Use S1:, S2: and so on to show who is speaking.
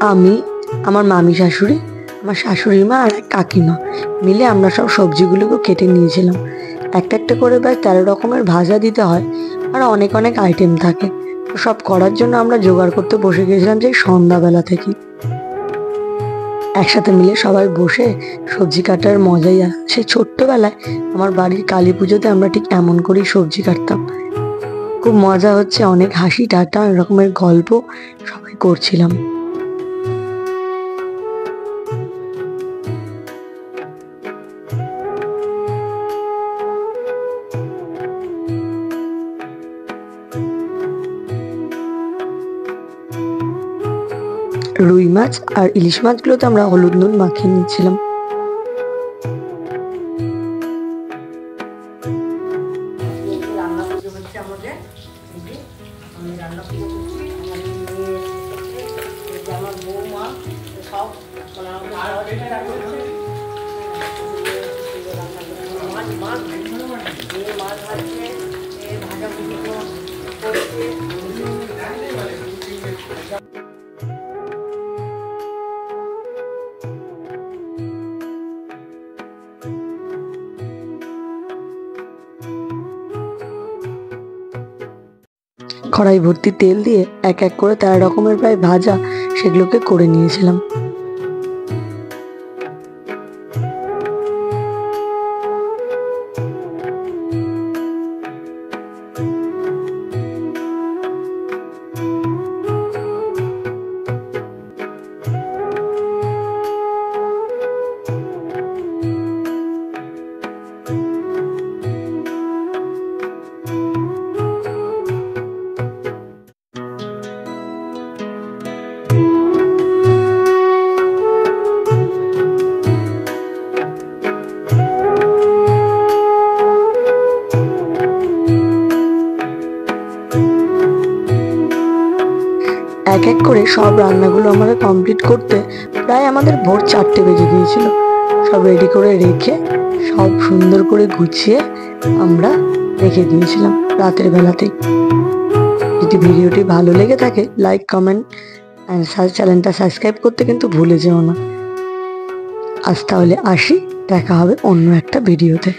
S1: আমি, আমার মামি শাশুড়ি, আমার শাশুড়ি মা আর এক কাকিমা মিলে আমরা সব সবজিগুলোকে কেটে নিয়েছিলাম। একটা একটা করে প্রায় 13 রকমের ভাজা দিতে হয় আর অনেক অনেক আইটেম থাকে। তো সব করার জন্য আমরা জোগাড় করতে বসে গেছিলাম সেই সন্ধ্যাবেলা থেকে। একসাথে মিলে সবাই বসে সবজি কাটার মজাই সেই ছোট্টবেলায় আমার বাড়ির কালী পুজোতে আমরা ঠিক এমন করেই সবজি কাটতাম। খুব মজা হচ্ছে, অনেক হাসি ঠাট্টা অনেক রকমের গল্প সবাই করছিলাম। রুই মাছ আর ইলিশ মাছগুলোতে আমরা হলুদ নুন মাখিয়ে নিচ্ছিলাম। কড়াই ভর্তি তেল দিয়ে এক এক করে 13 রকমের প্রায় ভাজা সেগুলোকে করে নিয়েছিলাম। এক এক করে সব রান্নাগুলো আমাদের কমপ্লিট করতে প্রায় আমাদের ভোর 4টে বেজে গিয়েছিল। সব রেডি করে রেখে সব সুন্দর করে গুছিয়ে আমরা রেখে দিয়েছিলাম রাতের বেলাতেই। যদি ভিডিওটি ভালো লেগে থাকে লাইক, কমেন্ট অ্যান্ড চ্যানেলটা সাবস্ক্রাইব করতে কিন্তু ভুলে যেও না। আজ তাহলে আসি, দেখা হবে অন্য একটা ভিডিওতে।